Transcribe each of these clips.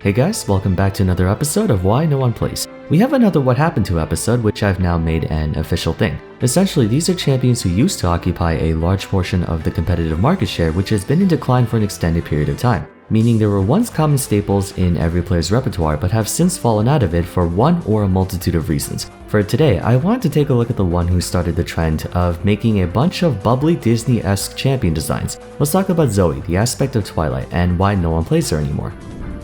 Hey guys, welcome back to another episode of Why No One Plays. We have another What Happened To episode, which I've now made an official thing. Essentially, these are champions who used to occupy a large portion of the competitive market share, which has been in decline for an extended period of time. Meaning there were once common staples in every player's repertoire, but have since fallen out of it for one or a multitude of reasons. For today, I wanted to take a look at the one who started the trend of making a bunch of bubbly Disney-esque champion designs. Let's talk about Zoe, the Aspect of Twilight, and why no one plays her anymore.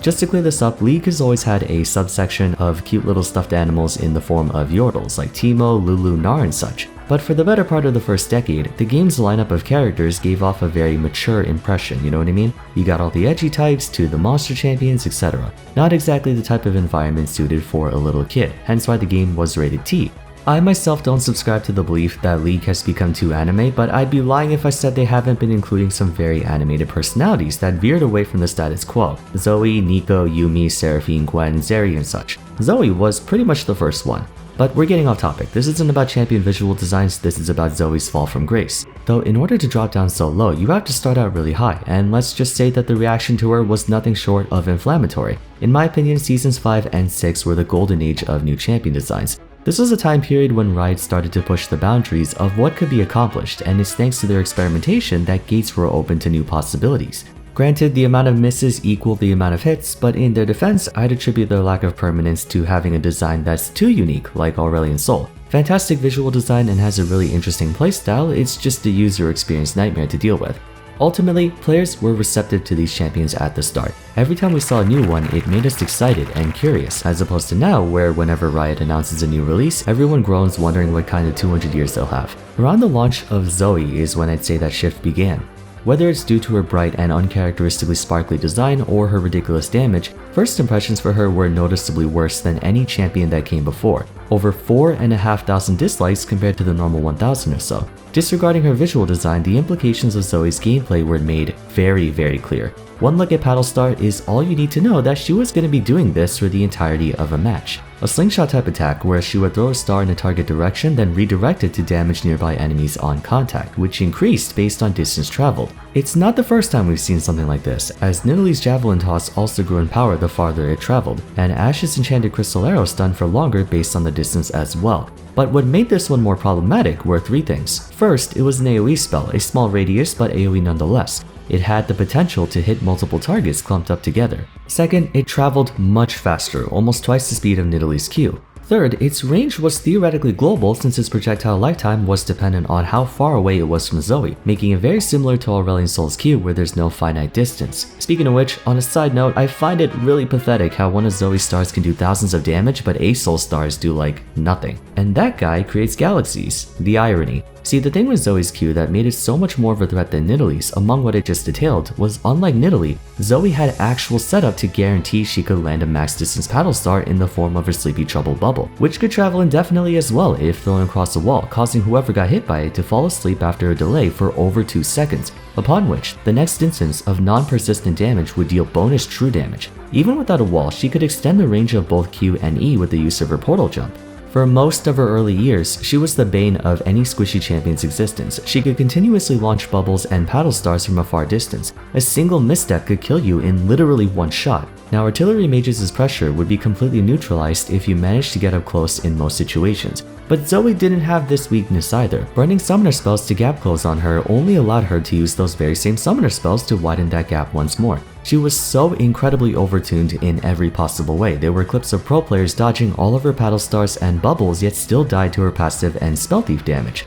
Just to clear this up, League has always had a subsection of cute little stuffed animals in the form of Yordles like Teemo, Lulu, Nar, and such. But for the better part of the first decade, the game's lineup of characters gave off a very mature impression, you know what I mean? You got all the edgy types to the monster champions, etc. Not exactly the type of environment suited for a little kid, hence why the game was rated T. I myself don't subscribe to the belief that League has become too anime, but I'd be lying if I said they haven't been including some very animated personalities that veered away from the status quo. Zoe, Nico, Yumi, Seraphine, Gwen, Zeri, and such. Zoe was pretty much the first one. But we're getting off topic. This isn't about champion visual designs, this is about Zoe's fall from grace. Though in order to drop down so low, you have to start out really high, and let's just say that the reaction to her was nothing short of inflammatory. In my opinion, seasons 5 and 6 were the golden age of new champion designs. This was a time period when Riot started to push the boundaries of what could be accomplished, and it's thanks to their experimentation that gates were open to new possibilities. Granted, the amount of misses equaled the amount of hits, but in their defense, I'd attribute their lack of permanence to having a design that's too unique, like Aurelion Sol. Fantastic visual design and has a really interesting playstyle, it's just a user experience nightmare to deal with. Ultimately, players were receptive to these champions at the start. Every time we saw a new one, it made us excited and curious, as opposed to now where whenever Riot announces a new release, everyone groans wondering what kind of 200 years they'll have. Around the launch of Zoe is when I'd say that shift began. Whether it's due to her bright and uncharacteristically sparkly design or her ridiculous damage, first impressions for her were noticeably worse than any champion that came before. Over 4,500 dislikes compared to the normal 1,000 or so. Disregarding her visual design, the implications of Zoe's gameplay were made very clear. One look at Battlestar is all you need to know that she was going to be doing this for the entirety of a match. A slingshot type attack where she would throw a star in a target direction then redirect it to damage nearby enemies on contact, which increased based on distance traveled. It's not the first time we've seen something like this, as Nidalee's javelin toss also grew in power the farther it traveled, and Ashe's enchanted crystal arrow stunned for longer based on the distance as well. But what made this one more problematic were three things. First, it was an AoE spell, a small radius but AoE nonetheless. It had the potential to hit multiple targets clumped up together. Second, it traveled much faster, almost twice the speed of Nidalee's Q. Third, its range was theoretically global since its projectile lifetime was dependent on how far away it was from Zoe, making it very similar to Aurelion Sol's Q where there's no finite distance. Speaking of which, on a side note, I find it really pathetic how one of Zoe's stars can do thousands of damage but a Sol stars do like nothing. And that guy creates galaxies. The irony. See, the thing with Zoe's Q that made it so much more of a threat than Nidalee's, among what it just detailed, was unlike Nidalee, Zoe had actual setup to guarantee she could land a max distance paddle star in the form of her Sleepy Trouble bubble, which could travel indefinitely as well if thrown across a wall, causing whoever got hit by it to fall asleep after a delay for over 2 seconds, upon which the next instance of non-persistent damage would deal bonus true damage. Even without a wall, she could extend the range of both Q and E with the use of her portal jump. For most of her early years, she was the bane of any squishy champion's existence. She could continuously launch bubbles and paddle stars from a far distance. A single misstep could kill you in literally one shot. Now, Artillery Mage's pressure would be completely neutralized if you managed to get up close in most situations. But Zoe didn't have this weakness either. Burning summoner spells to gap close on her only allowed her to use those very same summoner spells to widen that gap once more. She was so incredibly overtuned in every possible way. There were clips of pro players dodging all of her paddle stars and bubbles yet still died to her passive and spell thief damage.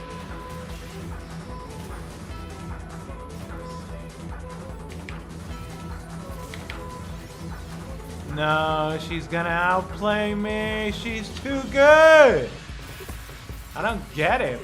No, she's gonna outplay me. She's too good. I don't get it,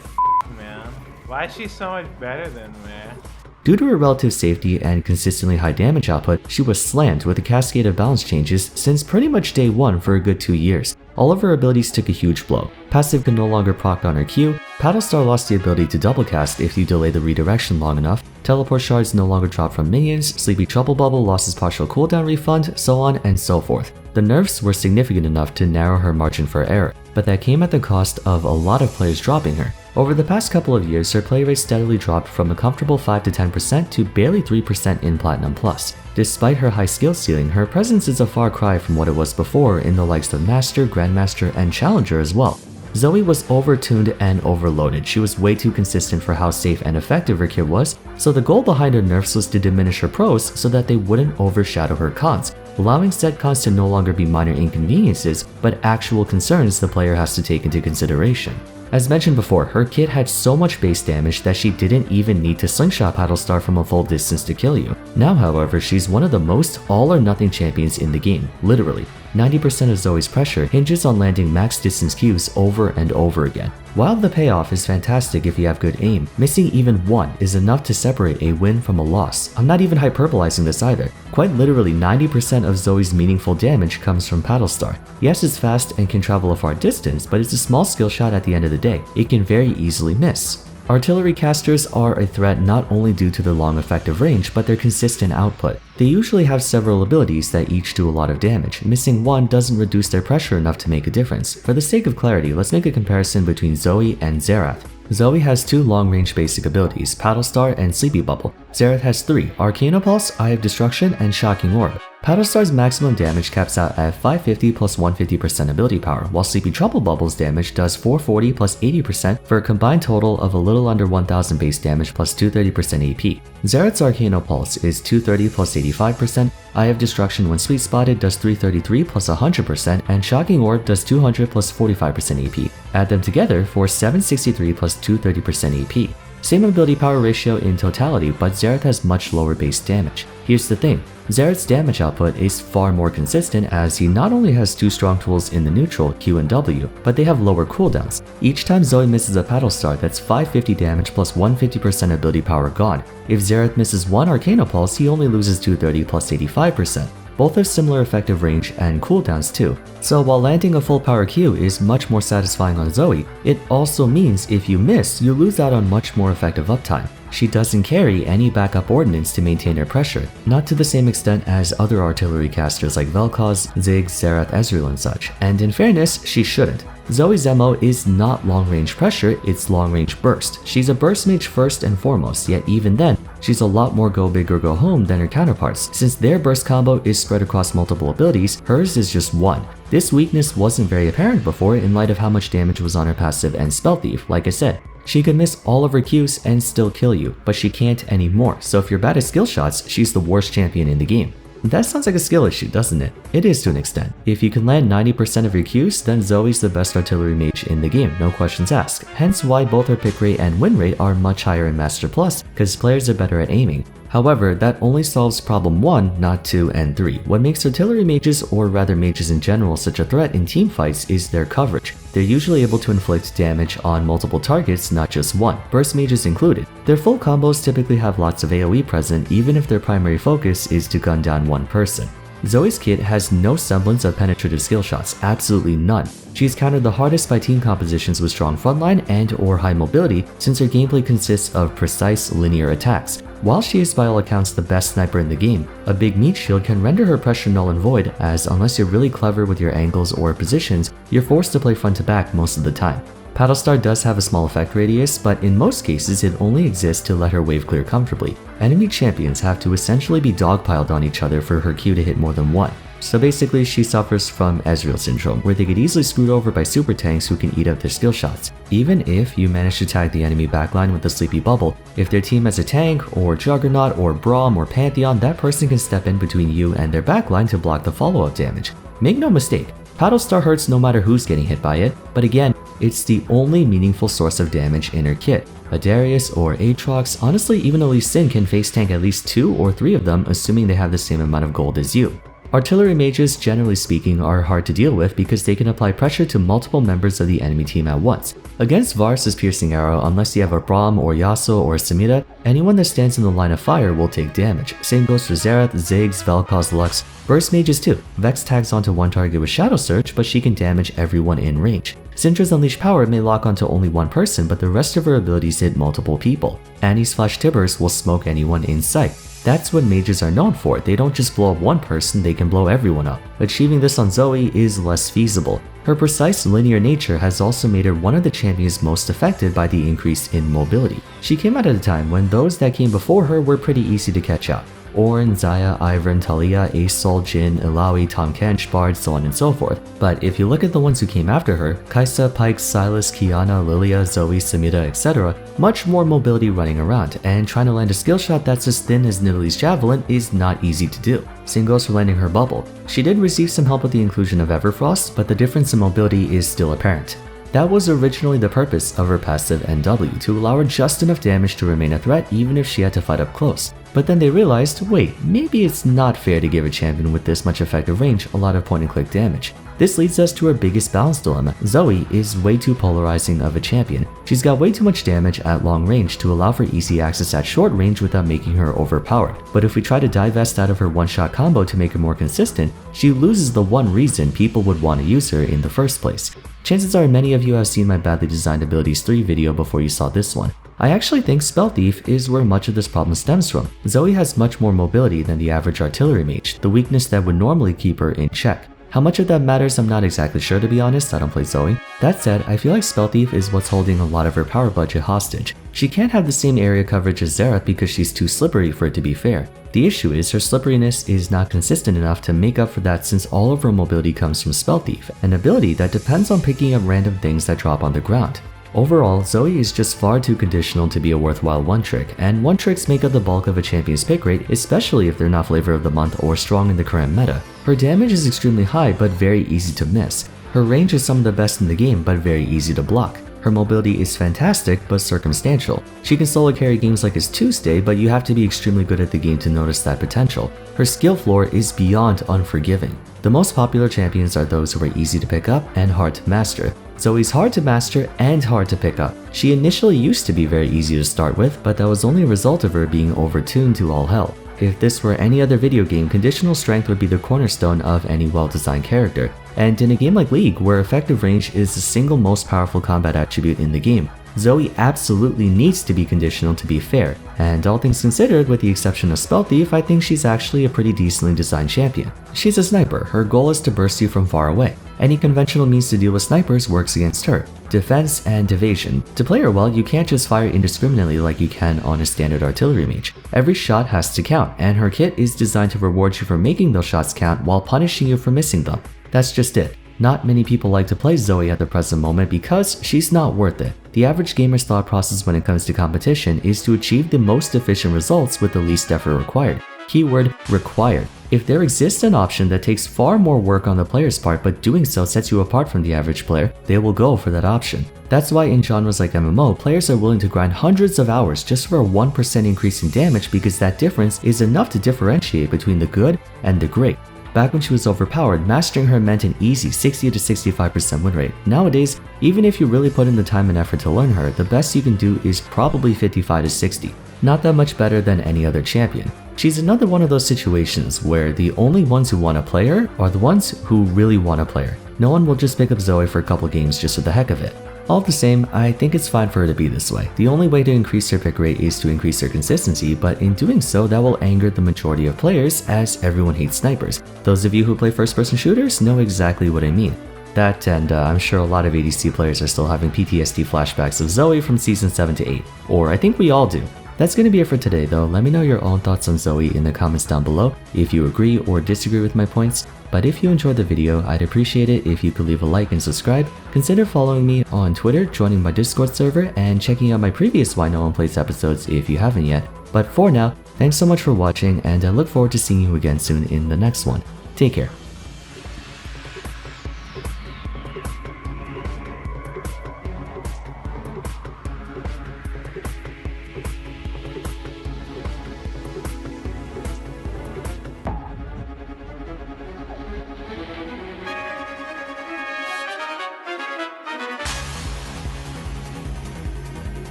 man. Why is she so much better than me? Due to her relative safety and consistently high damage output, she was slammed with a cascade of balance changes since pretty much day 1 for a good 2 years. All of her abilities took a huge blow. Passive could no longer proc on her Q, Paddlestar lost the ability to double cast if you delay the redirection long enough, teleport shards no longer drop from minions, Sleepy Trouble Bubble lost its partial cooldown refund, so on and so forth. The nerfs were significant enough to narrow her margin for error, but that came at the cost of a lot of players dropping her. Over the past couple of years, her play rate steadily dropped from a comfortable 5 to 10% to barely 3% in Platinum Plus. Despite her high skill ceiling, her presence is a far cry from what it was before in the likes of Master, Grandmaster, and Challenger as well. Zoe was overtuned and overloaded. She was way too consistent for how safe and effective her kit was, so the goal behind her nerfs was to diminish her pros so that they wouldn't overshadow her cons, allowing said cons to no longer be minor inconveniences, but actual concerns the player has to take into consideration. As mentioned before, her kit had so much base damage that she didn't even need to slingshot Battlestar from a full distance to kill you. Now, however, she's one of the most all-or-nothing champions in the game, literally. 90% of Zoe's pressure hinges on landing max distance Qs over and over again. While the payoff is fantastic if you have good aim, missing even one is enough to separate a win from a loss. I'm not even hyperbolizing this either. Quite literally 90% of Zoe's meaningful damage comes from Battlestar. Yes, it's fast and can travel a far distance, but it's a small skill shot at the end of the day. It can very easily miss. Artillery casters are a threat not only due to their long effective range, but their consistent output. They usually have several abilities that each do a lot of damage. Missing one doesn't reduce their pressure enough to make a difference. For the sake of clarity, let's make a comparison between Zoe and Xerath. Zoe has 2 long-range basic abilities, Battlestar and Sleepy Bubble. Xerath has 3, Arcana Pulse, Eye of Destruction, and Shocking Orb. Battlestar's maximum damage caps out at 550 plus 150% ability power, while Sleepy Trouble Bubble's damage does 440 plus 80% for a combined total of a little under 1000 base damage plus 230% AP. Xerath's Arcana Pulse is 230 plus 85%, Eye of Destruction when sweet spotted does 333 plus 100%, and Shocking Orb does 200 plus 45% AP. Add them together for 763 plus 230% AP. Same ability power ratio in totality, but Xerath has much lower base damage. Here's the thing, Xerath's damage output is far more consistent as he not only has 2 strong tools in the neutral, Q and W, but they have lower cooldowns. Each time Zoe misses a Battlestar, that's 550 damage plus 150% ability power gone. If Xerath misses 1 Arcana Pulse, he only loses 230 plus 85%. Both have similar effective range and cooldowns too. So while landing a full power Q is much more satisfying on Zoe, it also means if you miss, you lose out on much more effective uptime. She doesn't carry any backup ordnance to maintain her pressure, not to the same extent as other artillery casters like Vel'Koz, Ziggs, Xerath, Ezreal and such, and in fairness, she shouldn't. Zoe's MO is not long-range pressure, it's long-range burst. She's a burst mage first and foremost, yet even then, she's a lot more go big or go home than her counterparts. Since their burst combo is spread across multiple abilities, hers is just one. This weakness wasn't very apparent before in light of how much damage was on her passive and Spell Thief, like I said. She could miss all of her Qs and still kill you, but she can't anymore, so if you're bad at skill shots, she's the worst champion in the game. That sounds like a skill issue, doesn't it? It is to an extent. If you can land 90% of your Qs, then Zoe's the best artillery mage in the game, no questions asked. Hence why both her pick rate and win rate are much higher in Master Plus, because players are better at aiming. However, that only solves problem 1, not 2 and 3. What makes artillery mages, or rather mages in general, such a threat in team fights is their coverage. They're usually able to inflict damage on multiple targets, not just one, burst mages included. Their full combos typically have lots of AoE present even if their primary focus is to gun down one person. Zoe's kit has no semblance of penetrative skill shots, absolutely none. She's countered the hardest by team compositions with strong frontline and or high mobility since her gameplay consists of precise linear attacks. While she is by all accounts the best sniper in the game, a big meat shield can render her pressure null and void as unless you're really clever with your angles or positions, you're forced to play front to back most of the time. Battlestar does have a small effect radius, but in most cases it only exists to let her wave clear comfortably. Enemy champions have to essentially be dogpiled on each other for her Q to hit more than one. So basically she suffers from Ezreal syndrome, where they get easily screwed over by super tanks who can eat up their skill shots. Even if you manage to tag the enemy backline with the Sleepy Bubble, if their team has a tank, or Juggernaut, or Braum, or Pantheon, that person can step in between you and their backline to block the follow-up damage. Make no mistake, Battlestar hurts no matter who's getting hit by it, but again, it's the only meaningful source of damage in her kit. A Darius or Aatrox, honestly even a Lee Sin can face tank at least 2 or 3 of them assuming they have the same amount of gold as you. Artillery mages, generally speaking, are hard to deal with because they can apply pressure to multiple members of the enemy team at once. Against Vars' Piercing Arrow, unless you have a Braum or Yasuo or Samira, anyone that stands in the line of fire will take damage. Same goes for Xerath, Ziggs, Vel'Koz, Lux, burst mages too. Vex tags onto one target with Shadow Surge, but she can damage everyone in range. Syndra's Unleashed Power may lock onto only one person, but the rest of her abilities hit multiple people. Annie's Flash Tibbers will smoke anyone in sight. That's what mages are known for. They don't just blow up one person, they can blow everyone up. Achieving this on Zoe is less feasible. Her precise linear nature has also made her one of the champions most affected by the increase in mobility. She came out at a time when those that came before her were pretty easy to catch up. Ornn, Xayah, Ivern, Talia, Ace, Sol, Jhin, Illaoi, Tahm Kench, Bard, so on and so forth. But if you look at the ones who came after her, Kai'Sa, Pyke, Sylas, Qiyana, Lilia, Zoe, Samira, etc., much more mobility running around, and trying to land a skill shot that's as thin as Nidalee's javelin is not easy to do. Same goes for landing her bubble. She did receive some help with the inclusion of Everfrost, but the difference in mobility is still apparent. That was originally the purpose of her passive NW, to allow her just enough damage to remain a threat even if she had to fight up close. But then they realized, wait, maybe it's not fair to give a champion with this much effective range a lot of point and click damage. This leads us to her biggest balance dilemma. Zoe is way too polarizing of a champion. She's got way too much damage at long range to allow for easy access at short range without making her overpowered. But if we try to divest out of her one-shot combo to make her more consistent, she loses the one reason people would want to use her in the first place. Chances are many of you have seen my Badly Designed Abilities 3 video before you saw this one. I actually think Spell Thief is where much of this problem stems from. Zoe has much more mobility than the average artillery mage, the weakness that would normally keep her in check. How much of that matters I'm not exactly sure, to be honest. I don't play Zoe. That said, I feel like Spell Thief is what's holding a lot of her power budget hostage. She can't have the same area coverage as Xerath because she's too slippery for it to be fair. The issue is her slipperiness is not consistent enough to make up for that, since all of her mobility comes from Spell Thief, an ability that depends on picking up random things that drop on the ground. Overall, Zoe is just far too conditional to be a worthwhile one-trick, and one-tricks make up the bulk of a champion's pick rate, especially if they're not flavor of the month or strong in the current meta. Her damage is extremely high but very easy to miss. Her range is some of the best in the game but very easy to block. Her mobility is fantastic but circumstantial. She can solo carry games like it's Tuesday, but you have to be extremely good at the game to notice that potential. Her skill floor is beyond unforgiving. The most popular champions are those who are easy to pick up and hard to master. Zoe's hard to master and hard to pick up. She initially used to be very easy to start with, but that was only a result of her being overtuned to all hell. If this were any other video game, conditional strength would be the cornerstone of any well-designed character. And in a game like League, where effective range is the single most powerful combat attribute in the game, Zoe absolutely needs to be conditional to be fair, and all things considered, with the exception of Spell Thief, I think she's actually a pretty decently designed champion. She's a sniper. Her goal is to burst you from far away. Any conventional means to deal with snipers works against her. Defense and evasion. To play her well, you can't just fire indiscriminately like you can on a standard artillery mage. Every shot has to count, and her kit is designed to reward you for making those shots count while punishing you for missing them. That's just it. Not many people like to play Zoe at the present moment because she's not worth it. The average gamer's thought process when it comes to competition is to achieve the most efficient results with the least effort required. Keyword required. If there exists an option that takes far more work on the player's part but doing so sets you apart from the average player, they will go for that option. That's why in genres like MMO, players are willing to grind hundreds of hours just for a 1% increase in damage, because that difference is enough to differentiate between the good and the great. Back when she was overpowered, mastering her meant an easy 60 to 65% win rate. Nowadays, even if you really put in the time and effort to learn her, the best you can do is probably 55 to 60. Not that much better than any other champion. She's another one of those situations where the only ones who want to play her are the ones who really want to play her. No one will just pick up Zoe for a couple games just for the heck of it. All the same, I think it's fine for her to be this way. The only way to increase her pick rate is to increase her consistency, but in doing so, that will anger the majority of players, as everyone hates snipers. Those of you who play first-person shooters know exactly what I mean. That, and I'm sure a lot of ADC players are still having PTSD flashbacks of Zoe from Season 7 to 8, or I think we all do. That's gonna be it for today though. Let me know your own thoughts on Zoe in the comments down below if you agree or disagree with my points. But if you enjoyed the video, I'd appreciate it if you could leave a like and subscribe. Consider following me on Twitter, joining my Discord server, and checking out my previous Why No One Plays episodes if you haven't yet. But for now, thanks so much for watching, and I look forward to seeing you again soon in the next one. Take care.